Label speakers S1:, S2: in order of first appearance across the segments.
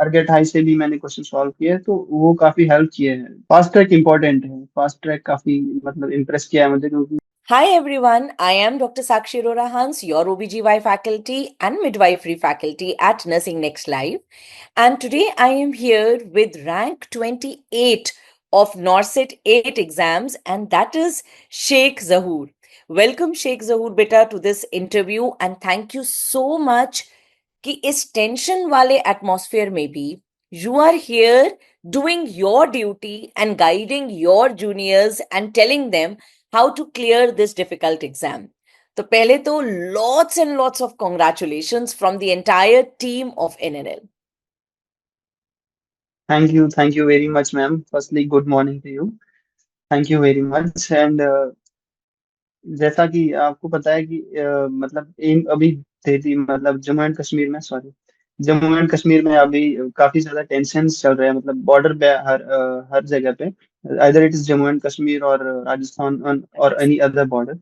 S1: Target high से भी मैंने क्वेश्चन सॉल्व किए, तो वो काफी हेल्प किए हैं। फास्ट ट्रैक इंपॉर्टेंट है, फास्ट ट्रैक काफी मतलब इम्प्रेस किया है मुझे, क्योंकि
S2: Hi everyone, I am Dr. Sakshi Arora Hans, your OBGY faculty and midwifery faculty at Nursing Next Live. And today I am here with rank 28 of NORCET 8 exams, and that is Sheikh Zahoor. Welcome Sheikh Zahoor beta to this interview, and thank you so much कि इस tension वाले atmosphere में भी you are here doing your duty and guiding your juniors and telling them how to clear this difficult exam. तो पहले तो lots and lots of congratulations from the entire team of NNL.
S1: Thank you very much ma'am. Firstly good morning to you. Thank you very much. And जैसा कि आपको पता है कि मतलब एम अभी थी मतलब जम्मू एंड कश्मीर में, सॉरी, जम्मू एंड कश्मीर में अभी काफी ज्यादा टेंशन चल रहे हैं, मतलब बॉर्डर पे हर जगह पे, either it is Jammu and Kashmir और राजस्थान और एनी अदर बॉर्डर।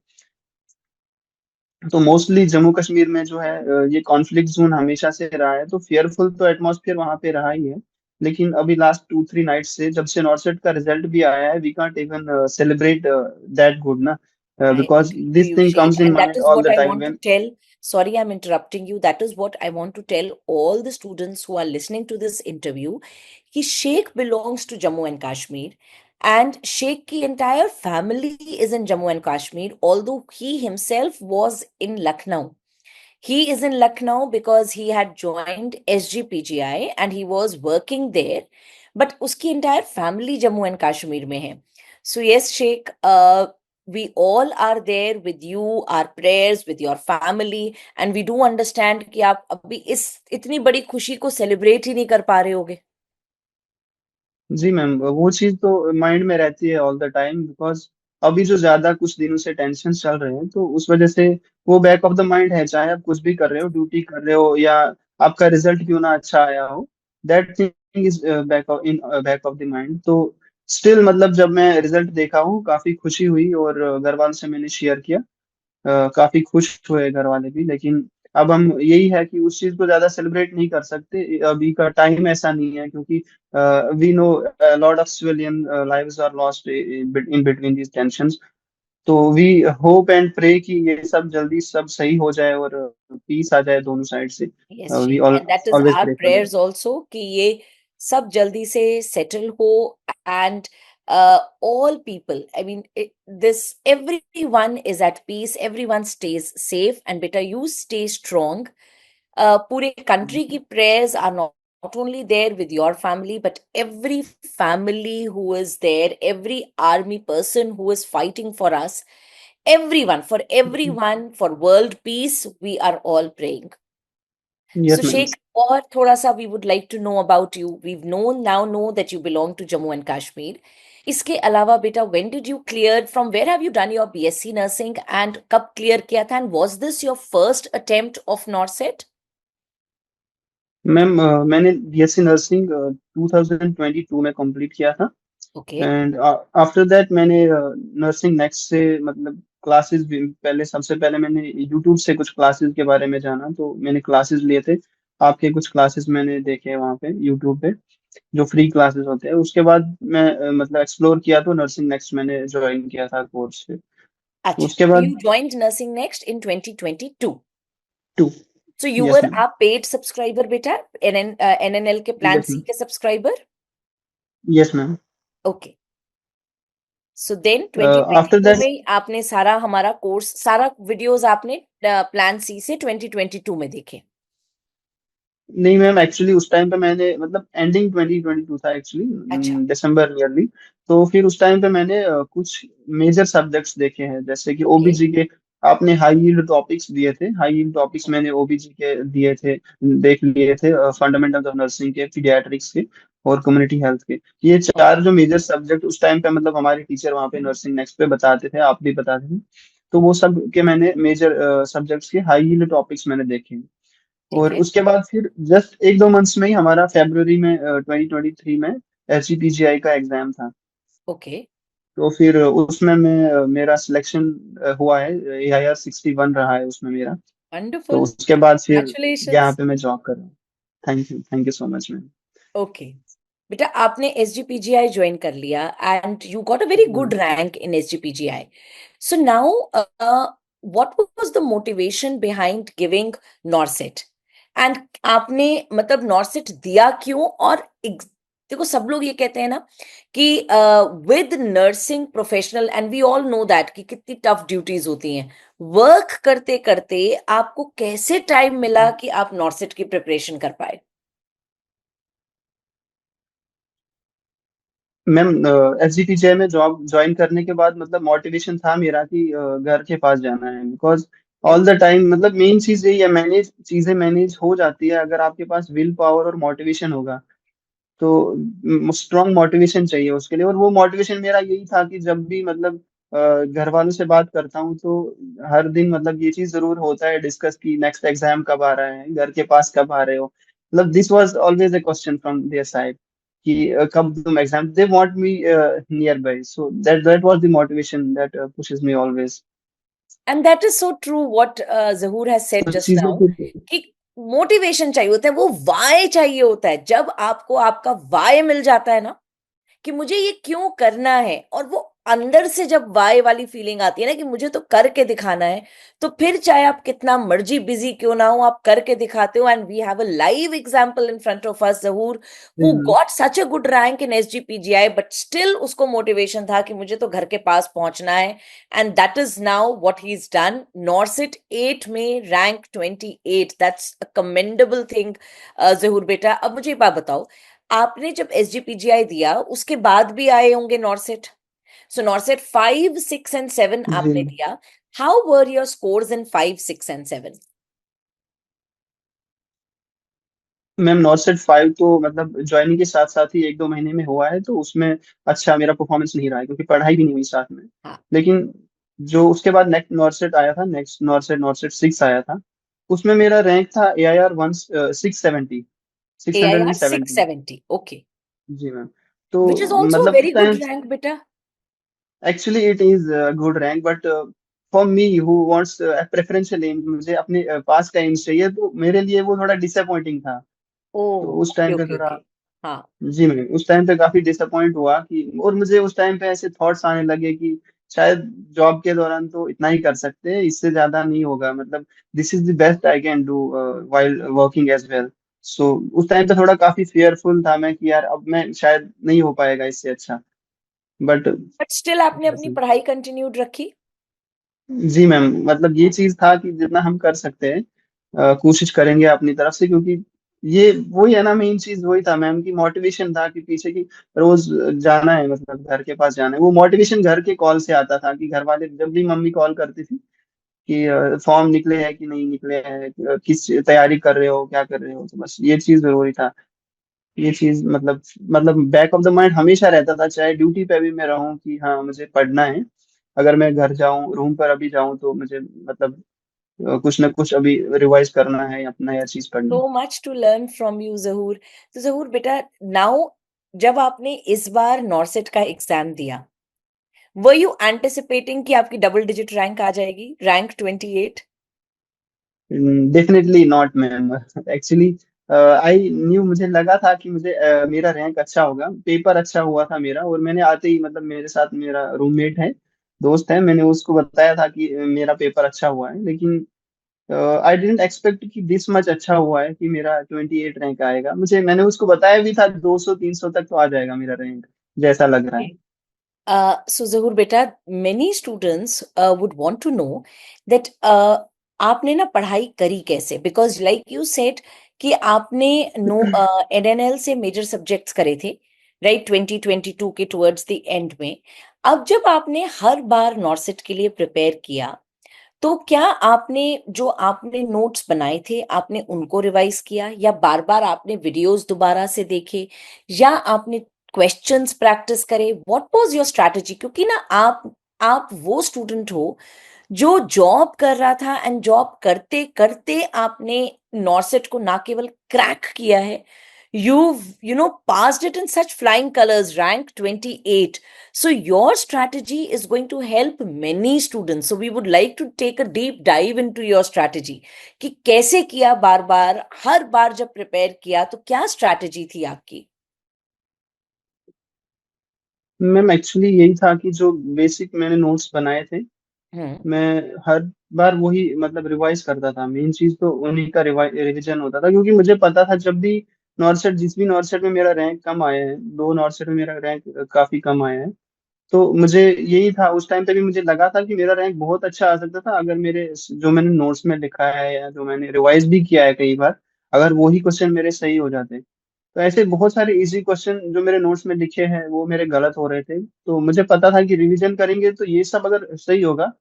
S1: तो मोस्टली जम्मू कश्मीर में जो है ये कॉन्फ्लिक्ट जोन हमेशा से रहा है, तो फियरफुल तो एटमॉस्फेयर वहां पे रहा ही है। लेकिन अभी लास्ट 2-3 नाइट से जब से नॉर्सेट का रिजल्ट भी आया है, we can't even celebrate that good ना,
S2: I
S1: because
S2: agree to
S1: this
S2: you,
S1: thing
S2: Sheikh.
S1: Comes in
S2: And that
S1: mind
S2: is
S1: all
S2: what
S1: the
S2: I
S1: time
S2: want to
S1: when.
S2: tell. Sorry, I'm interrupting you. That is what I want to tell all the students who are listening to this interview. He Sheikh belongs to Jammu and Kashmir. And Sheikh ki entire family is in Jammu and Kashmir, although he himself was in Lucknow. He is in Lucknow because he had joined SGPGI and he was working there. But uski entire family Jammu and Kashmir mein hai. So yes, Sheikh, we all are there with you, our prayers, with your family, and we do understand कि आप अभी इस इतनी बड़ी खुशी को celebrate ही नहीं कर पा रहे होगे.
S1: जी मैम, वो चीज तो माइंड में रहती है ऑल द टाइम, बिकॉज अभी जो ज्यादा कुछ दिनों से टेंशन चल रहे हैं, तो उस वजह से वो बैक ऑफ द माइंड है, चाहे आप कुछ भी कर रहे हो, ड्यूटी कर रहे हो, या आपका रिजल्ट क्यों ना अच्छा आया हो, that thing is back of the mind. तो स्टिल मतलब जब मैं रिजल्ट देखा हूँ, काफी खुशी हुई, और घर वालों से मैंने शेयर किया। काफी खुश हुए घर वाले भी। लेकिन अब हम यही है कि उस चीज को ज्यादा सेलिब्रेट नहीं कर सकते, अभी का टाइम ऐसा नहीं है, क्योंकि we know lot of civilian lives are lost in between these tensions. तो वी होप एंड प्रे कि ये सब जल्दी सब सही हो जाए और पीस आ जाए दोनों साइड से।
S2: Yes,
S1: we
S2: Sheikh. And that is
S1: always
S2: our
S1: pray for that.
S2: prayers also कि ये सब जल्दी से settle हो and all people, I mean, this everyone is at peace, everyone stays safe, and better you stay strong. पूरे country की prayers are not only there with your family, but every family who is there, every army person who is fighting for us, for everyone, for world peace, we are all praying. So,
S1: yes ma'am.
S2: Sheikh, or thoda sa we would like to know about you. We've know that you belong to Jammu and Kashmir. इसके अलावा बेटा, when did you clear? From where have you done your BSc nursing and कब clear किया था? And was this your first attempt of NORCET?
S1: Ma'am मैंने BSc nursing 2022 में complete किया था।
S2: Okay,
S1: एंड आफ्टर दैट मैंने नर्सिंग नेक्स्ट से मतलब क्लासेस भी, पहले सबसे पहले मैंने यूट्यूब से कुछ क्लासेस के बारे में जाना, तो मैंने क्लासेस लिए थे। आपके कुछ क्लासेस मैंने देखे वहाँ पे यूट्यूब पे, जो फ्री क्लासेस होते हैं। उसके बाद मैं मतलब एक्सप्लोर किया, तो नर्सिंग नेक्स्ट मैंने ज्वाइन किया था कोर्स पे।
S2: अच्छा.
S1: उसके
S2: So
S1: बाद
S2: you joined Nursing Next in 2022.
S1: 2।
S2: So you
S1: yes
S2: were
S1: ma'am.
S2: a paid subscriber बेटा, NNL के plan
S1: यस
S2: C
S1: मैम।
S2: के subscriber.
S1: Yes ma'am.
S2: Okay. So then
S1: after
S2: 2022
S1: that,
S2: में आपने सारा हमारा कोर्स, सारा वीडियोस आपने प्लान सी से 2022 में देखे.
S1: नहीं मैम, एक्चुअली उस टाइम पे मैंने मतलब एंडिंग 2022 था
S2: अच्छा.
S1: एक्चुअली, दिसंबर नियरली। तो फिर उस टाइम पे मैंने कुछ मेजर सब्जेक्ट्स देखे हैं, जैसे कि
S2: ओके.
S1: ओबीजी के आपने हाई यील्ड टॉपिक्स दिए थे, हाई यील्ड टॉपिक्स मैंने ओबीजी के दिए थे, देख लिए थे, फंडामेंटल ऑफ नर्सिंग के, पीडियाट्रिक्स के, और कम्युनिटी हेल्थ के। ये चार जो मेजर सब्जेक्ट उस टाइम पे मतलब हमारे टीचर वहाँ पे नर्सिंग नेक्स्ट पे बताते थे, आप भी बताते थे। तो वो सब के मैंने मेजर सब्जेक्ट्स के हाई यील्ड टॉपिक्स मैंने देखे।
S2: ठीक
S1: और
S2: है.
S1: उसके बाद फिर जस्ट 1-2 मंथ्स में ही हमारा फेब्रुवरी में 2023 में एचजीपीजीआई का एग्जाम था।
S2: ओके.
S1: तो फिर उसमें मैं मेरा सिलेक्शन हुआ है, AIR 61 रहा है उसमें मेरा। तो
S2: वंडरफुल.
S1: उसके बाद फिर यहाँ
S2: कंग्रेचुलेशंस.
S1: पे मैं जॉब कर रहा हूँ। Thank you so much ma'am.
S2: Okay बेटा, आपने एसजीपीजीआई ज्वाइन कर लिया and you got a very good
S1: hmm.
S2: Rank in SGPGI. So now what was the motivation behind giving नॉर्सेट? And आपने मतलब नॉर्सेट दिया क्यों? और देखो, सब लोग ये कहते हैं ना कि with nursing professional, and we all know that कि कितनी टफ ड्यूटीज होती हैं, वर्क करते करते आपको कैसे टाइम मिला कि आप नॉर्सेट की प्रिपरेशन कर पाए?
S1: मैम, एसजीपीजे में जॉब ज्वाइन करने के बाद मतलब मोटिवेशन था मेरा कि घर के पास जाना है, बिकॉज ऑल द टाइम मतलब मेन चीज यही है, चीजें मैनेज हो जाती है अगर आपके पास विल पावर और मोटिवेशन होगा। तो स्ट्रॉन्ग मोटिवेशन चाहिए उसके लिए, और वो मोटिवेशन मेरा यही था कि जब भी मतलब घर वालों से बात करता हूँ तो हर दिन मतलब ये चीज जरूर होता है डिस्कस की नेक्स्ट एग्जाम कब आ रहा है, घर के पास कब आ रहे हो। मतलब this was always a question from their side कि कब तुम exam, they want me near by, so that was the motivation that pushes me always.
S2: And that is so true what Zahoor has said
S1: तो
S2: just
S1: चीजों
S2: now
S1: को।
S2: कि motivation चाहिए होता है, वो वाई चाहिए होता है. जब आपको आपका वाई मिल जाता है ना कि मुझे ये क्यों करना है, और वो अंदर से जब वाई वाली फीलिंग आती है ना कि मुझे तो करके दिखाना है, तो फिर चाहे आप कितना मर्जी बिजी क्यों ना हो, आप करके दिखाते हो. And we have a live example in front of us, Zahoor, who got such a good rank in SGPGI, but still उसको मोटिवेशन था कि मुझे तो घर के पास पहुंचना है. And that is now what he is done. NORCET 8 में rank 28, that's a commendable thing. Zahoor बेटा, अब मुझे एक बात बताओ, आपने जब एसजीपीजीआई दिया उसके बाद भी आए होंगे नॉर्सेट. सो नॉर्सेट 5, 6 एंड 7
S1: जी
S2: आपने दिया. How were your scores in 5, 6 and 7?
S1: Ma'am, नॉर्सेट 5 तो मतलब ज्वाइनिंग के साथ साथ ही 1-2 महीने में हुआ है, तो उसमें अच्छा मेरा परफॉर्मेंस नहीं रहा है क्योंकि पढ़ाई भी नहीं हुई साथ में।
S2: हाँ.
S1: लेकिन जो उसके बाद नेक्स्ट नॉर्सेट आया था, नेक्स्ट नॉर्सेट नॉर्सेट 6 आया था, उसमें मेरा रैंक था AIR 670, six
S2: A I
S1: hundred
S2: R
S1: and
S2: six
S1: seventy
S2: seventy okay.
S1: जी मैम। तो
S2: विच इज ऑल्सो
S1: मतलब
S2: वेरी
S1: उस
S2: गुड
S1: टाइम
S2: रैंक बेटा.
S1: Actually it is good rank, but for me who wants preferential um, मुझे अपने पास का AIIMS चाहिए, तो मेरे लिए वो थोड़ा डिसअपॉइंटिंग था।
S2: ओ,
S1: तो उस
S2: ओके
S1: टाइम पे
S2: ओके
S1: थोड़ा,
S2: ओके. हाँ.
S1: जी मैम, उस टाइम पे काफी डिसअपॉइंट हुआ कि, और मुझे उस टाइम पे ऐसे थॉट्स आने लगे कि शायद जॉब के दौरान तो इतना ही कर सकते हैं, इससे ज्यादा नहीं होगा, मतलब this is the best I can do while working as well. So उस टाइम पे थोड़ा काफी फेयरफुल था मैं कि यार अब मैं शायद नहीं हो पाएगा इससे अच्छा, बट
S2: बट स्टिल आपने अपनी पढ़ाई कंटिन्यूड रखी.
S1: जी मैम, मतलब ये चीज था कि जितना हम कर सकते हैं कोशिश करेंगे अपनी तरफ से, क्योंकि ये वही है ना, मेन चीज वही था मैम, की मोटिवेशन था कि पीछे की रोज जाना है, मतलब घर के पास जाना है, वो मोटिवेशन घर के कॉल से आता था कि घर वाले जब भी मम्मी कॉल करती थी कि फॉर्म निकले हैं कि नहीं निकले हैं, किस तैयारी कर रहे हो, क्या कर रहे हो, तो बस ये चीज जरूरी था। ये चीज मतलब बैक ऑफ द माइंड हमेशा रहता था, चाहे ड्यूटी पे भी मैं रहूं कि हाँ मुझे पढ़ना है। अगर मैं घर जाऊं, रूम पर अभी जाऊं, तो मुझे मतलब कुछ ना कुछ अभी रिवाइज करना है, अपना नया चीज पढ़ना
S2: सो
S1: है।
S2: Much to learn from you, Zahoor. तो जहूर बेटा, नाउ जब आपने इस बार नॉर्सेट का एग्जाम दिया, वर यू एंटिसिपेटिंग कि आपकी डबल डिजिट रैंक आ जाएगी, rank 28?
S1: Definitely not ma'am, actually I knew, मुझे लगा था कि मुझे मेरा रैंक अच्छा होगा, पेपर अच्छा हुआ था मेरा, और मैंने आते ही मतलब मेरे साथ मेरा रूममेट है, दोस्त है, मैंने उसको बताया था कि मेरा पेपर अच्छा हुआ है, लेकिन आई डिडंट एक्सपेक्ट कि दिस मच अच्छा हुआ है कि मेरा 28 रैंक आएगा। मैंने उसको बताया भी था 200-300 तक तो आ जाएगा मेरा रैंक, जैसा लग रहा है।
S2: So Zahur beta, many students would want to know that आपने ना पढ़ाई करी कैसे, बिकॉज लाइक यू सेड कि आपने नो एनएनएल से मेजर सब्जेक्ट्स करे थे, राइट, 2022 के टुवर्ड्स द एंड में. अब जब आपने हर बार नॉर्सेट के लिए प्रिपेयर किया, तो क्या आपने जो आपने नोट्स बनाए थे आपने उनको रिवाइज किया, या बार बार आपने वीडियोस दोबारा से देखे, या आपने क्वेश्चंस प्रैक्टिस करे? What was your strategy? क्योंकि ना आप वो स्टूडेंट हो जो जॉब कर रहा था, एंड जॉब करते करते आपने नॉर्सेट को ना केवल क्रैक किया है, You've passed it in such flying colors, rank 28. So your strategy is going to help many students. So we would like to take a deep dive into your strategy कि कैसे किया, बार बार हर बार जब प्रिपेयर किया तो क्या strategy थी आपकी?
S1: Ma'am actually यही था कि जो बेसिक मैंने नोट्स बनाए थे,
S2: हम्म।
S1: मैं हर बार वही मतलब रिवाइज करता था। मेन चीज तो उन्हीं का रिवीजन होता था, क्योंकि मुझे पता था जब भी नॉर्सेट, जिस भी नॉर्सेट में मेरा रैंक कम आए हैं, दो नॉर्सेट में मेरा रैंक काफी कम आया है, तो मुझे यही था, उस टाइम पे भी मुझे लगा था कि मेरा रैंक बहुत अच्छा आ सकता था अगर मेरे जो मैंने नोट्स में लिखा है या जो मैंने रिवाइज भी किया है कई बार, अगर वही क्वेश्चन मेरे सही हो जाते। तो ऐसे बहुत सारे इजी क्वेश्चन जो मेरे नोट्स में लिखे हैं वो मेरे गलत हो रहे थे, तो मुझे पता था कि रिवीजन करेंगे तो ये सब अगर सही होगा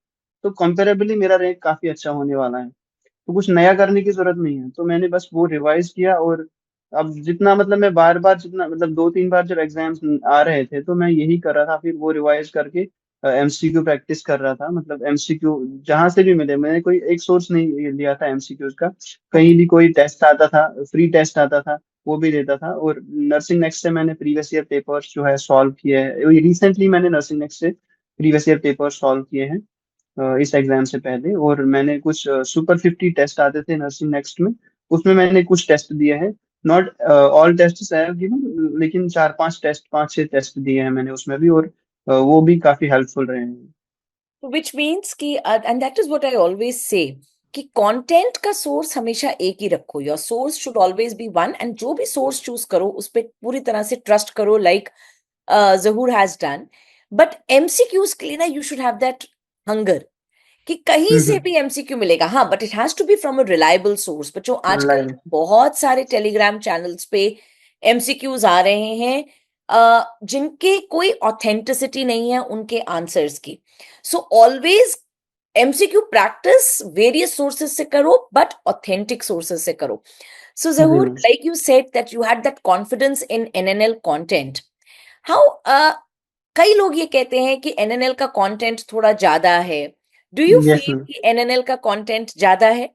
S1: तो कंपेरेबली मेरा रैंक काफी अच्छा होने वाला है। तो कुछ नया करने की जरूरत नहीं है, तो मैंने बस वो रिवाइज किया। और अब जितना मतलब मैं बार बार जितना मतलब दो तीन बार जब एग्जाम्स आ रहे थे तो मैं यही कर रहा था, फिर वो रिवाइज करके एमसीक्यू प्रैक्टिस कर रहा था। मतलब एमसीक्यू जहां से भी मिले, मैंने कोई एक सोर्स नहीं लिया था एमसीक्यूज का, कहीं
S2: ओके।
S1: भी कोई टेस्ट आता था, फ्री टेस्ट आता था, वो भी देता था। और नर्सिंग नेक्स्ट से मैंने प्रीवियस ईयर पेपर्स जो है सॉल्व किए हैं, रिसेंटली मैंने नर्सिंग नेक्स्ट से प्रीवियस ईयर पेपर सॉल्व किए हैं इस एग्जाम से पहले। और मैंने कुछ सुपर 50 टेस्ट आते थे नर्सिंग नेक्स्ट में, उसमें मैंने कुछ टेस्ट दिए हैं। Not all test I have given, लेकिन चार पांच टेस्ट, पांच छह टेस्ट दिए हैं मैंने उसमें भी, और वो भी काफी हेल्पफुल रहे हैं।
S2: विच मीन्स कि and that is what I always say कि कंटेंट का सोर्स हमेशा एक ही रखो। Your source should always be one, and जो भी सोर्स चूज करो उस पर पूरी तरह से ट्रस्ट करो, like Zahoor has done. But MCQs के लिए ना you should have that hunger कि कहीं से
S1: हम्म।
S2: भी एमसीक्यू मिलेगा, हाँ, but it has to be from a reliable source. बच्चों आजकल
S1: लाइव।
S2: बहुत सारे टेलीग्राम चैनल्स पे एमसीक्यूज आ रहे हैं जिनके कोई ऑथेंटिसिटी नहीं है उनके आंसर्स की। So always MCQ practice various sources से करो, बट ऑथेंटिक सोर्सेस से करो। So
S1: ji
S2: Zahoor,
S1: ma'am.
S2: Like you said that you had that confidence in NNL content. How, कई लोग ये कहते हैं कि एनएनएल का कंटेंट थोड़ा ज्यादा है। Do you
S1: yes
S2: feel
S1: ma'am.
S2: कि एनएनएल का कंटेंट ज्यादा है?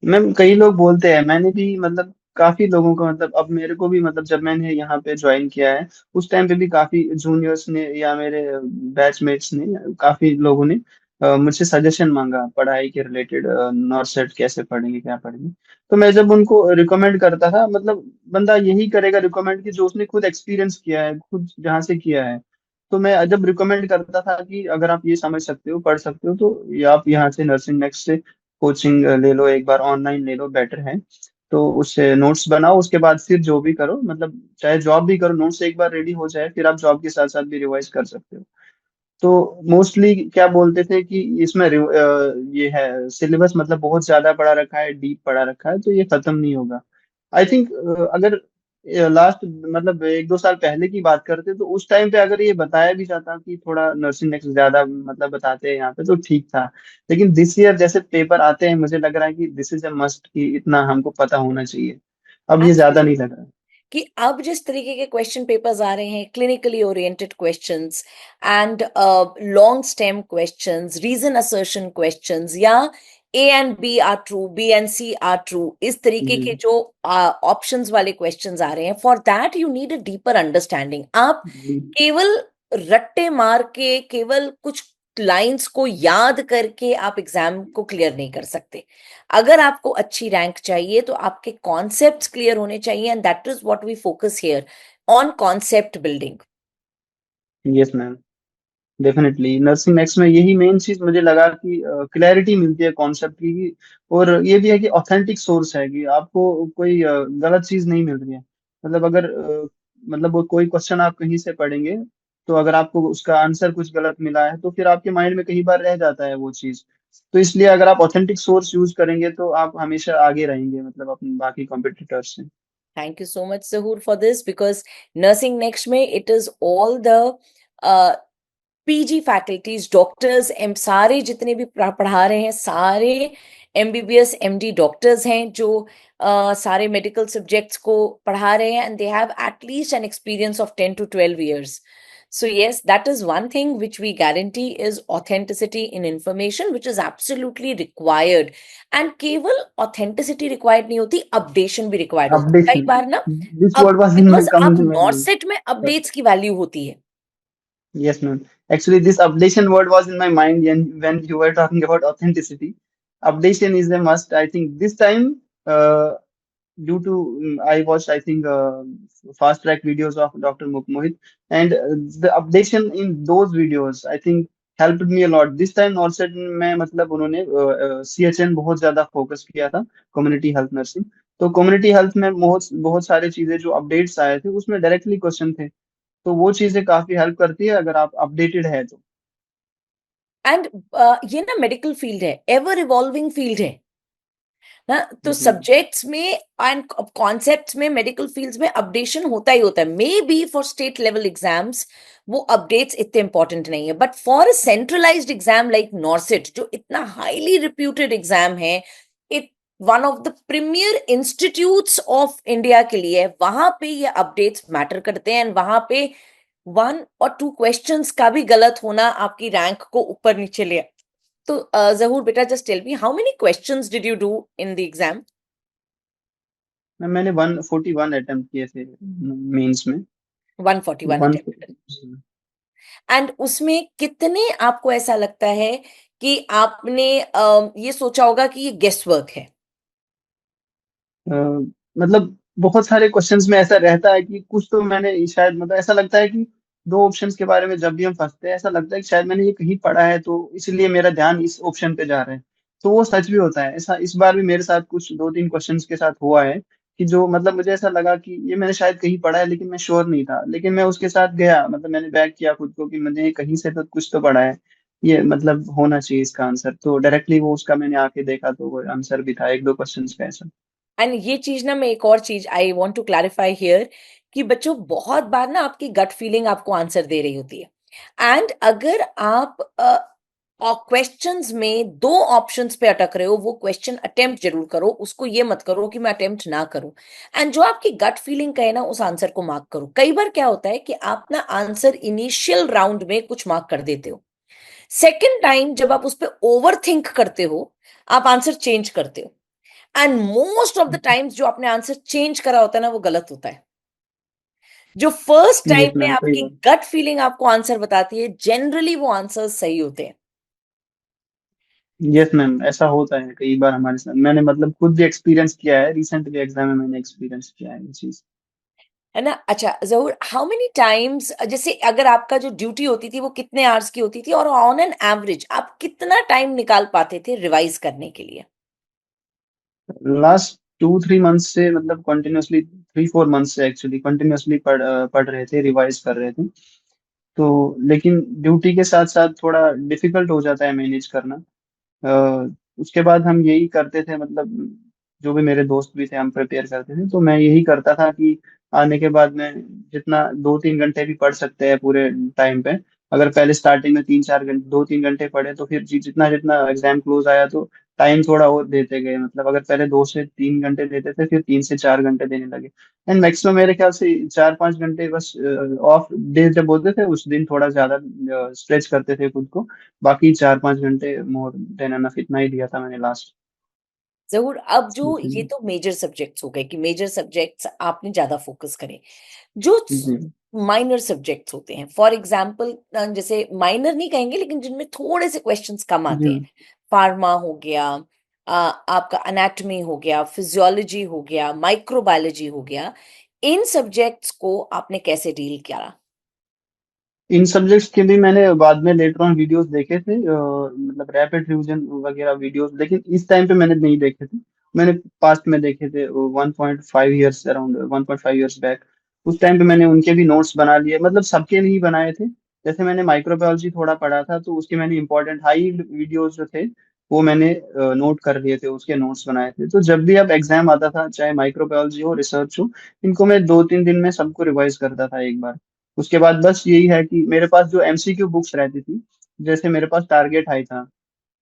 S1: मैम कई लोग बोलते हैं, मैंने भी मतलब काफी लोगों को, मतलब अब मेरे को भी, मतलब जब मैंने यहाँ पे ज्वाइन किया है उस टाइम पे भी काफी जूनियर्स ने या मेरे बैचमेट्स ने, काफी लोगों ने मुझसे सजेशन मांगा पढ़ाई के रिलेटेड, नॉर्सेट कैसे पढ़ेंगे क्या पढ़ेंगे। तो मैं जब उनको रिकमेंड करता था, मतलब बंदा यही करेगा रिकमेंड कि जो उसने खुद एक्सपीरियंस किया है, खुद जहाँ से किया है। तो मैं जब रिकमेंड करता था कि अगर आप ये समझ सकते हो, पढ़ सकते हो, तो ये आप यहाँ से नर्सिंग नेक्स्ट से कोचिंग ले लो, एक बार ऑनलाइन ले लो, बेटर है। तो उससे नोट्स बनाओ, उसके बाद फिर जो भी करो, मतलब चाहे जॉब भी करो, नोट्स एक बार रेडी हो जाए फिर आप जॉब के साथ साथ भी रिवाइज कर सकते हो। तो मोस्टली क्या बोलते थे कि इसमें ये है सिलेबस, मतलब बहुत ज्यादा पढ़ा रखा है, डीप पढ़ा रखा है, तो ये खत्म नहीं होगा। आई थिंक अगर लास्ट मतलब एक दो साल पहले की बात करते तो उस टाइम पे अगर ये बताया भी जाता कि थोड़ा नर्सिंग नेक्स्ट ज्यादा मतलब बताते हैं यहाँ पे, तो ठीक था। लेकिन दिस ईयर जैसे पेपर आते हैं, मुझे लग रहा है कि दिस इज अ मस्ट, कि इतना हमको पता होना चाहिए। अब ये ज्यादा नहीं लग रहा है।
S2: कि अब जिस तरीके के क्वेश्चन पेपर्स आ रहे हैं, clinically oriented questions and long stem questions, reason assertion questions, या A and B are true, B and C are true, इस तरीके
S1: जी
S2: के जो ऑप्शंस वाले क्वेश्चंस आ रहे हैं, for that you need a deeper understanding. आप
S1: जी।
S2: केवल रट्टे मार के, केवल कुछ लाइंस को याद करके आप एग्जाम को क्लियर नहीं कर सकते। अगर आपको अच्छी रैंक चाहिए तो आपके कॉन्सेप्ट्स क्लियर होने चाहिए, and that is what we focus here, on concept building.
S1: Yes ma'am. Definitely nursing next में यही मेन चीज मुझे लगा कि क्लैरिटी मिलती है कॉन्सेप्ट की। और ये भी है कि ऑथेंटिक सोर्स है, कि आपको कोई गलत चीज नहीं मिल रही है। मतलब अगर मतलब वो कोई क्वेश्चन आप कहीं से पढ़ेंगे, तो अगर आपको उसका आंसर कुछ गलत मिला है तो फिर आपके माइंड में कई बार रह जाता है वो चीज। तो इसलिए अगर आप ऑथेंटिक सोर्स यूज करेंगे तो आप हमेशा आगे रहेंगे, मतलब अपने बाकी कॉम्पिटिटर्स से।
S2: Thank you so much Zahoor for this, because nursing next में it is all the PG faculties, doctors, um सारे जितने भी पढ़ा रहे हैं, सारे एमबीबीएस एमडी डॉक्टर्स हैं जो सारे मेडिकल सब्जेक्ट्स को पढ़ा रहे हैं, and they have at least an experience of 10 to 12 years. So yes, that is one thing which we guarantee is authenticity in information, which is absolutely required. And केवल authenticity required नहीं होती, updation भी required होता है. कई
S1: Updation.
S2: बार ना,
S1: This
S2: अब
S1: word was in my
S2: because
S1: coming
S2: अब
S1: in my mind.
S2: नॉर्सेट में updates की value होती है.
S1: Yes, ma'am. Actually, this updation word was in my mind when you were talking about authenticity. Updation is a must. I think this time, due to I watched, I think, fast track videos of Dr. Mohit, and the updation in those videos, I think, helped me a lot. This time also में मतलब उन्होंने CHN बहुत ज्यादा focus किया था, community health nursing. तो community health में बहुत बहुत सारी चीजें जो अपडेट्स आए थे उसमें डायरेक्टली क्वेश्चन थे. तो वो चीजें काफी हेल्प करती है अगर आप अपडेटेड है तो.
S2: एंड ये ना मेडिकल फील्ड है, एवर इवॉल्विंग फील्ड है ना, तो
S1: जी.
S2: सब्जेक्ट्स में एंड कॉन्सेप्ट्स में, मेडिकल फील्ड्स में अपडेशन होता ही होता है. May be for state level exams वो अपडेट्स इतने इंपॉर्टेंट नहीं है, but for a centralised exam like NORCET, जो इतना हाईली रिप्यूटेड एग्जाम है, it one of the premier institutes of India के लिए, वहां पे ये अपडेट्स मैटर करते हैं. एंड वहां पे 1 और 2 क्वेश्चंस का भी गलत होना आपकी रैंक को ऊपर नीचे ले. तो जहूर बेटा, just tell me, how many questions did you do in the exam?
S1: मैंने 141 अटेम्प्ट किए थे मेंस में.
S2: 141
S1: वन.
S2: अटेम्प्ट. एंड उसमें कितने आपको ऐसा लगता है कि आपने ये सोचा होगा कि ये गेस वर्क है?
S1: मतलब बहुत सारे क्वेश्चंस में ऐसा रहता है कि कुछ तो मैंने शायद, मतलब ऐसा लगता है कि दो ऑप्शंस के बारे में जब भी हम फंसते हैं ऐसा लगता है कि शायद मैंने ये कहीं पढ़ा है तो इसलिए मेरा ध्यान इस ऑप्शन पे जा रहा है. तो वो सच भी होता है. ऐसा इस बार भी मेरे साथ कुछ दो तीन क्वेश्चंस के साथ हुआ है कि जो मतलब मुझे ऐसा लगा कि ये मैंने शायद कहीं पढ़ा है लेकिन मैं श्योर नहीं था, लेकिन मैं उसके साथ गया, मतलब मैंने बैक किया खुद को कि मैंने कहीं से तो कुछ तो पढ़ा है, ये मतलब होना चाहिए इसका आंसर. तो डायरेक्टली वो उसका मैंने आके देखा तो वो आंसर भी था एक दो क्वेश्चंस का ऐसा.
S2: एंड ये चीज ना, मैं एक और चीज I want to clarify here, कि बच्चों बहुत बार ना आपकी गट फीलिंग आपको आंसर दे रही होती है. एंड अगर आप और क्वेश्चंस में 2 ऑप्शंस पे अटक रहे हो, वो क्वेश्चन अटेम्प्ट जरूर करो, उसको ये मत करो कि मैं अटेम्प्ट ना करूं. एंड जो आपकी गट फीलिंग कहे ना, उस आंसर को मार्क करो. कई बार क्या होता है कि आप ना आंसर इनिशियल राउंड में कुछ मार्क कर देते हो, सेकेंड टाइम जब आप उस पर ओवर थिंक करते हो, आप आंसर चेंज करते हो. And most of the times जो आपने आंसर चेंज करा होता है ना, वो गलत होता है. जो फर्स्ट टाइम
S1: यस
S2: में
S1: मैम, सही
S2: आपकी
S1: बात.
S2: गट फीलिंग आपको आंसर बताती है, जनरली वो आंसर सही होते हैं.
S1: यस मैम, ऐसा होता है कई बार हमारे साथ. मैंने मतलब खुद भी एक्सपीरियंस किया है, रिसेंटली एग्जाम में मैंने एक्सपीरियंस किया है ये चीज.
S2: है ना? अच्छा जरूर, हाउ मेनी टाइम्स, जैसे अगर आपका जो ड्यूटी होती थी वो कितने आवर्स की होती थी, और ऑन एन एवरेज आप कितना टाइम निकाल पाते थे रिवाइज करने के लिए?
S1: लास्ट 2-3 मंथ्स से, मतलब कंटिन्यूअसली 3-4 मंथ्स से एक्चुअली कंटिन्यूअसली पढ़ रहे थे, रिवाइज कर रहे थे. तो लेकिन ड्यूटी के साथ साथ थोड़ा डिफिकल्ट हो जाता है मैनेज करना. उसके बाद हम यही करते थे, मतलब जो भी मेरे दोस्त भी थे हम प्रिपेयर करते थे, तो मैं यही करता था कि आने के बाद में जितना 2-3 घंटे भी पढ़ सकते हैं पूरे टाइम पे, अगर पहले स्टार्टिंग में 3-4 घंटे 2-3 घंटे पढ़े तो फिर जितना जितना एग्जाम क्लोज आया तो टाइम थोड़ा और देते गए. मतलब अगर पहले 2 से 3 घंटे देते थे फिर 3 से 4 घंटे देने लगे. एंड मैक्सिमम मेरे ख्याल से 4-5 घंटे बस ऑफ डे जब बोलते थे उस दिन थोड़ा ज्यादा स्ट्रेच करते थे खुद को. बाकी 4-5 घंटे मोर देन एनफ इतना ही दिया था मैंने लास्ट.
S2: जरूर. अब जो ये तो मेजर सब्जेक्ट्स हो गए, कि मेजर सब्जेक्ट्स आपने ज्यादा फोकस करे. जो
S1: जी.
S2: माइनर सब्जेक्ट्स होते हैं, फॉर एग्जाम्पल, जैसे माइनर नहीं कहेंगे लेकिन जिनमें थोड़े से क्वेश्चंस कम
S1: जी.
S2: आते हैं, फार्मा हो गया, आपका एनाटॉमी हो गया, फिजियोलॉजी हो गया, माइक्रोबायोलॉजी हो गया, इन सब्जेक्ट्स को आपने कैसे डील किया?
S1: इन सब्जेक्ट्स के भी मैंने बाद में लेटर ऑन वीडियोस देखे थे, मतलब रैपिड रिवीजन वगैरह वीडियोस, लेकिन इस टाइम पे मैंने नहीं देखे थे. मैंने पास्ट में देखे थे 1.5 ईयर्स, अराउंड 1.5 ईयर्स बैक. उस टाइम पे मैंने उनके भी नोट्स बना लिए, मतलब सबके नहीं बनाए थे. जैसे मैंने माइक्रोबायोलॉजी थोड़ा पढ़ा था तो उसके मैंने इंपॉर्टेंट हाई वीडियोस जो थे वो मैंने नोट कर लिए थे, उसके नोट्स बनाए थे. तो जब भी अब एग्जाम आता था, चाहे माइक्रोबायोलॉजी हो रिसर्च हो, इनको मैं 2-3 दिन में सबको रिवाइज करता था एक बार. उसके बाद बस यही है कि मेरे पास जो एमसीक्यू बुक्स रहती थी, जैसे मेरे पास टारगेट हाई था,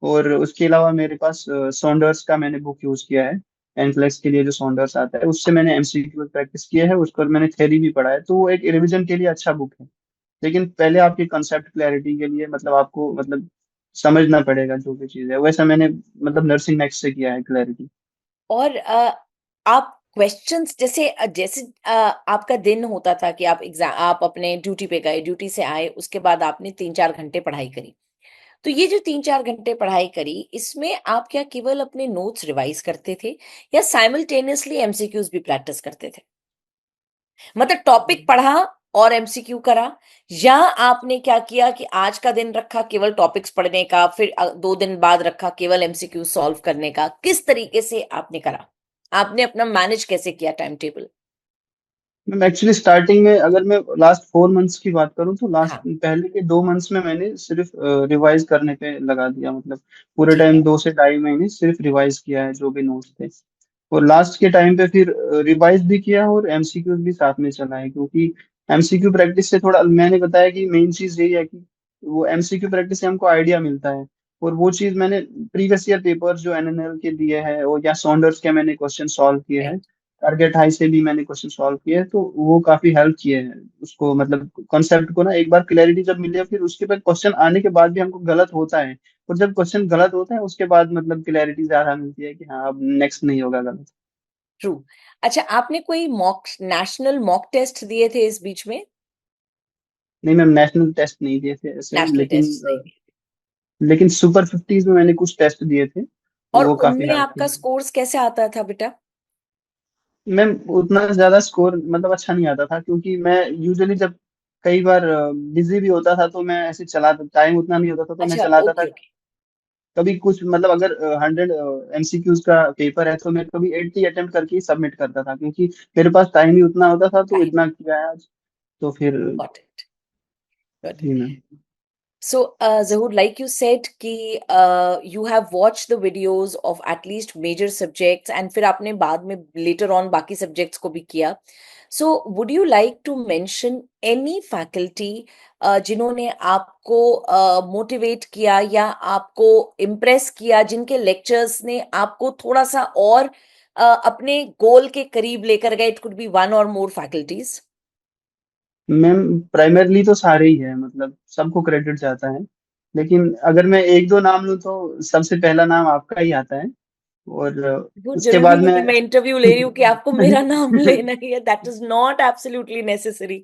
S1: और उसके अलावा मेरे पास सॉन्डर्स का मैंने बुक यूज किया है. एनफ्लेक्स के लिए जो सॉन्डर्स आता है उससे मैंने एमसीक्यू प्रैक्टिस किया है, उस पर मैंने थ्योरी भी पढ़ा है, तो वो एक रिवीजन के लिए अच्छा बुक है. लेकिन पहले आपकी कंसेप्ट क्लैरिटी के लिए मतलब आपको मतलब समझना पड़ेगा जो भी चीज़ है। वैसा मैंने मतलब नर्सिंग नेक्स्ट से किया है क्लैरिटी।
S2: और आप क्वेश्चंस जैसे आपका दिन होता था कि आप अपने ड्यूटी पे गए, ड्यूटी से आए, उसके बाद आपने 3-4 घंटे पढ़ाई करी। तो ये जो 3-4 घंटे पढ़ाई करी, इसमें आप क्या केवल अपने नोट्स रिवाइज़ करते थे या साइमल्टेनियसली एमसीक्यूज़ भी प्रैक्टिस करते थे? मतलब टॉपिक पढ़ा और एमसीक्यू करा, या आपने क्या किया कि आज का दिन रखा केवल टॉपिक्स पढ़ने का, फिर 2 दिन बाद रखा केवल एमसीक्यू सॉल्व करने का? किस तरीके से आपने करा? आपने अपना मैनेज कैसे किया time table?
S1: Ma'am actually starting में अगर मैं लास्ट 4 मंथ्स की बात करूँ तो लास्ट
S2: हाँ,
S1: पहले के 2 मंथ्स में मैंने सिर्फ रिवाइज करने पे लगा दिया। मतलब पूरे
S2: ठीक
S1: टाइम
S2: है,
S1: 2 से ढाई महीने सिर्फ रिवाइज किया है जो भी नोट्स थे। और लास्ट के टाइम पे फिर रिवाइज भी किया और एमसीक्यू भी साथ में चलाए, क्योंकि एमसीक्यू प्रैक्टिस से थोड़ा मैंने बताया कि मेन चीज यही है कि वो एमसीक्यू प्रैक्टिस से हमको आइडिया मिलता है। और वो चीज मैंने प्रीवियस ईयर पेपर जो एनएनएल के दिए हैं और या सॉन्डर्स के मैंने क्वेश्चन सॉल्व किए हैं,
S2: राइट,
S1: टारगेट हाई से भी मैंने क्वेश्चन सॉल्व किए हैं, तो वो काफी हेल्प किए हैं उसको मतलब कॉन्सेप्ट को ना। एक बार क्लैरिटी जब मिले फिर उसके बाद क्वेश्चन आने के बाद भी हमको गलत होता है, और जब क्वेश्चन गलत होता है उसके बाद मतलब क्लैरिटी ज्यादा मिलती है कि हाँ अब नेक्स्ट नहीं होगा गलत।
S2: ट्रू। अच्छा, आपने कोई नेशनल मॉक टेस्ट दिए थे इस बीच में?
S1: नहीं मैम, नेशनल टेस्ट नहीं दिए थे ऐसे,
S2: नेशनल
S1: लेकिन
S2: टेस्ट नहीं दिए।
S1: लेकिन सुपर 50s में मैंने कुछ टेस्ट दिए थे, तो
S2: और
S1: वो काफी
S2: उनमें
S1: हेल्प
S2: आपका
S1: किए।
S2: स्कोर्स कैसे आता था बेटा?
S1: मैम उतना ज्यादा स्कोर मतलब अच्छा नहीं आता था, क्योंकि मैं यूजुअली जब कई बार बिजी भी होता था तो मैं ऐसे चला, टाइम उतना नहीं होता था तो मैं
S2: अच्छा,
S1: चलाता था।
S2: ओके, ओके,
S1: कभी कुछ मतलब अगर 100 एमसीक्यूज का पेपर है तो मैं कभी 80 अटेम्प्ट करके ही सबमिट करता था, क्योंकि मेरे पास टाइम ही उतना होता था, तो
S2: राइट,
S1: इतना किया है आज। तो फिर
S2: got it, got
S1: ji
S2: it.
S1: Ma'am.
S2: So, Zahur, like you said कि you have watched the videos of at least major subjects and फिर आपने बाद में later on बाकी subjects को भी किया. So, would you like to mention any faculty जिन्होंने आपको motivate किया या आपको impress किया, जिनके lectures ने आपको थोड़ा सा और अपने goal के करीब लेकर गए? It could be one or more faculties.
S1: Ma'am primarily तो सारे ही है, मतलब सबको क्रेडिट जाता है, लेकिन अगर मैं एक दो नाम लूँ तो सबसे पहला नाम आपका ही आता है। और
S2: वो
S1: उसके
S2: जरूरी
S1: बाद
S2: नहीं कि
S1: मैं
S2: मैं इंटरव्यू ले रही हूँ कि आपको मेरा नाम लेना ही है, that is not absolutely necessary.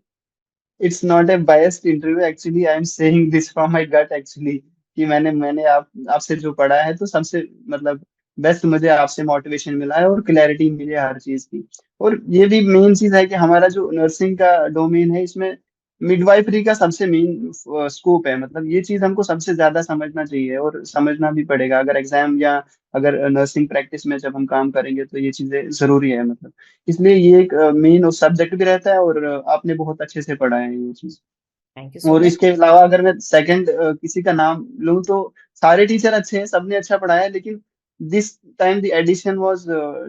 S1: It's not a biased interview actually, I am saying this from my gut actually, कि मैंने आपसे जो पढ़ा है तो सबसे मतलब बेस्ट मुझे आपसे मोटिवेशन मिला है और क्लैरिटी मिली है हर चीज की। और ये भी मेन चीज है कि हमारा जो नर्सिंग का डोमेन है इसमें मिडवाइफरी का सबसे मेन स्कोप है। मतलब ये चीज हमको सबसे ज्यादा समझना चाहिए और समझना भी पड़ेगा, अगर एग्जाम या अगर नर्सिंग प्रैक्टिस में जब हम काम करेंगे तो ये चीजें जरूरी है मतलब। इसलिए ये एक मेन सब्जेक्ट भी रहता है, और आपने बहुत अच्छे से पढ़ा है ये चीज।
S2: थैंक यू सो
S1: और
S2: मच।
S1: इसके अलावा अगर मैं सेकंड किसी का नाम लूं तो सारे टीचर अच्छे हैं, सबने अच्छा पढ़ाया है, लेकिन this time the edition was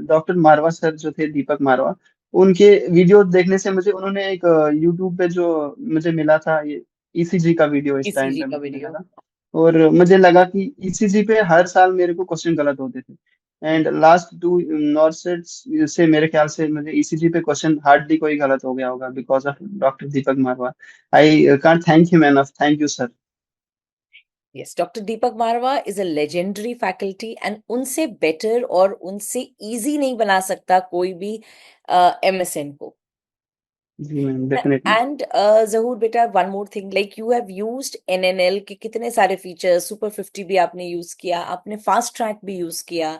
S1: doctor Marwah sir जो थे, दीपक मारवा। उनके वीडियो देखने से मुझे उन्होंने एक यूट्यूब पे जो मुझे मिला था ये ईसीजी का वीडियो इस टाइम
S2: ईसीजी
S1: पे
S2: का
S1: मुझे मिला
S2: वीडियो।
S1: था। और मुझे लगा कि ईसीजी पे हर साल मेरे को क्वेश्चन गलत होते थे, एंड लास्ट 2 नॉर्थ से मेरे ख्याल से मुझे ईसीजी पे क्वेश्चन हार्डली कोई गलत हो गया होगा because of doctor Deepak Marwah. I can't thank him enough, thank you sir.
S2: Yes, doctor Deepak Marwah is a legendary faculty and उनसे बेटर और उनसे इजी नहीं बना सकता कोई भी एमएसएन को।
S1: जी मैम डेफिनेटली।
S2: एंड जहूर बेटा, one more thing, like you have used NNL के कितने सारे फीचर्स, सुपर 50 भी आपने यूज किया, आपने फास्ट ट्रैक भी यूज किया,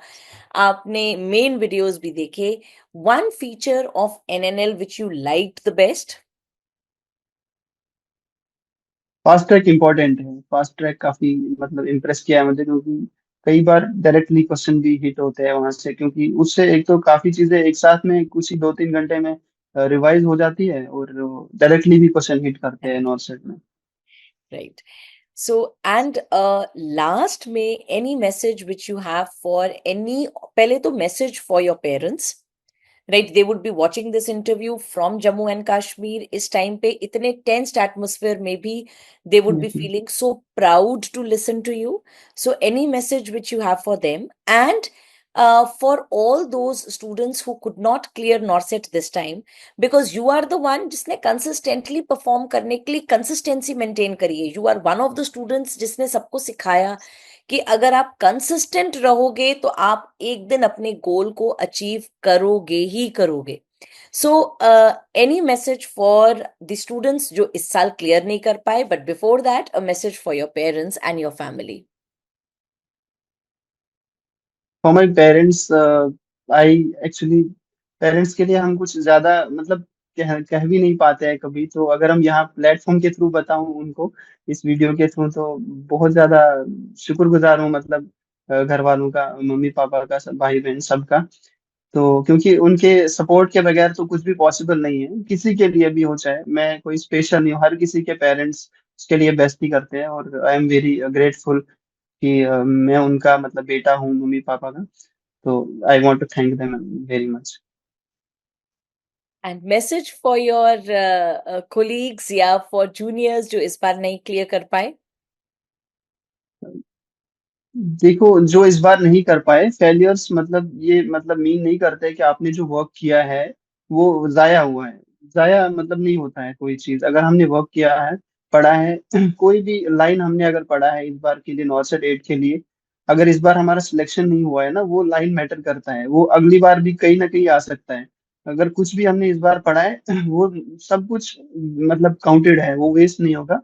S2: आपने मेन वीडियोस भी देखे। One feature of NNL which you liked the best?
S1: Fast track important है, फास्ट ट्रैक काफी मतलब इम्प्रेस किया है मुझे, क्योंकि कई बार डायरेक्टली क्वेश्चन भी हिट होते हैं वहां से, क्योंकि उससे एक तो काफी चीजें एक साथ में कुछ ही 2-3 घंटे में रिवाइज हो जाती है, और डायरेक्टली भी क्वेश्चन हिट करते हैं नॉर्थ सेट में।
S2: राइट। So, and last में any message which you have for any, पहले तो message for your parents, right? They would be watching this interview from Jammu and Kashmir. इस time पे इतने tensed atmosphere में भी they would be
S1: ji.
S2: feeling so proud to listen to you. So, any message which you have for them, and for all those students who could not clear NORCET this time, because you are the one जिसने consistently perform करने के लिए consistency maintain करी है. You are one of the students जिसने सबको सिखाया कि अगर आप consistent रहोगे तो आप एक दिन अपने goal को achieve करोगे ही करोगे. So, any message for the students जो इस साल clear नहीं कर पाए, but before that, a message for your parents and your family.
S1: For my parents, I actually parents के लिए हम कुछ ज्यादा मतलब कह भी नहीं पाते हैं कभी, तो अगर हम यहाँ प्लेटफॉर्म के थ्रू बताऊं उनको, इस वीडियो के थ्रू, तो बहुत ज्यादा शुक्रगुजार हूँ, मतलब घर वालों का, मम्मी पापा का, सब भाई बहन सबका। तो क्योंकि उनके सपोर्ट के बगैर तो कुछ भी पॉसिबल नहीं है, किसी के लिए भी हो, चाहे मैं कोई स्पेशल नहीं हूँ, हर किसी के पेरेंट्स उसके लिए बेस्ट ही करते हैं, और आई एम वेरी ग्रेटफुल कि मैं उनका मतलब बेटा हूँ मम्मी पापा का। तो I want to thank them very much.
S2: And message for your colleagues या for juniors जो इस बार नहीं clear कर पाए.
S1: देखो, जो इस बार नहीं कर पाए, फेलियर्स मतलब ये मतलब मीन नहीं करते कि आपने जो वर्क किया है वो जाया हुआ है। जाया मतलब नहीं होता है कोई चीज, अगर हमने वर्क किया है, पढ़ा है कोई भी लाइन हमने अगर पढ़ा है इस बार के लिए, नॉर्सेट एट के लिए, अगर इस बार हमारा सिलेक्शन नहीं हुआ है ना, वो लाइन मैटर करता है, वो अगली बार भी कहीं ना कहीं आ सकता है। अगर कुछ भी हमने इस बार पढ़ा है वो सब कुछ मतलब काउंटेड है, वो वेस्ट नहीं होगा।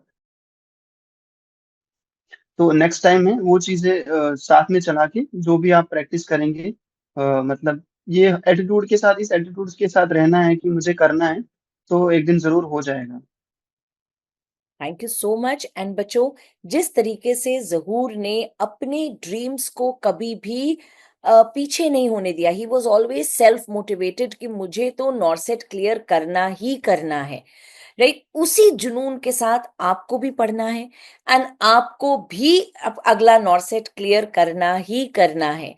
S1: तो नेक्स्ट टाइम में वो चीजें साथ में चला के जो भी आप प्रैक्टिस करेंगे, मतलब ये एटीट्यूड के साथ, इस एटीट्यूड के साथ रहना है कि मुझे करना है, तो एक दिन जरूर हो जाएगा।
S2: Thank you so much. And बच्चों, जिस तरीके से जहूर ने अपने ड्रीम्स को कभी भी पीछे नहीं होने दिया, he was always self motivated कि मुझे तो नॉर्सेट क्लियर करना ही करना है, राइट? उसी जुनून के साथ आपको भी पढ़ना है एंड आपको भी अब अगला नॉर्सेट क्लियर करना ही करना है.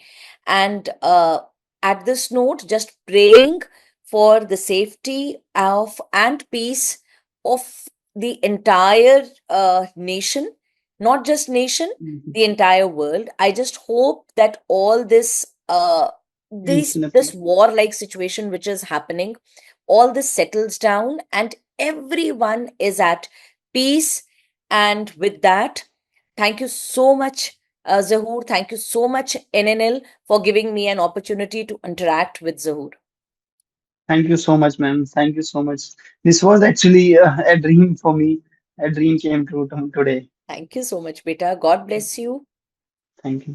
S2: And at this note, just praying for the safety of and peace of the entire nation, not just nation,
S1: hmm.
S2: the entire world. I just hope that all this
S1: Definitely.
S2: war-like situation which is happening, all this settles down and everyone is at peace. And with that, thank you so much, Zahoor. Thank you so much, NNL, for giving me an opportunity to interact with Zahoor.
S1: Thank you so much, ma'am. Thank you so much. This was actually a dream for me. A dream came true today.
S2: Thank you so much, beta. God bless you.
S1: Thank you.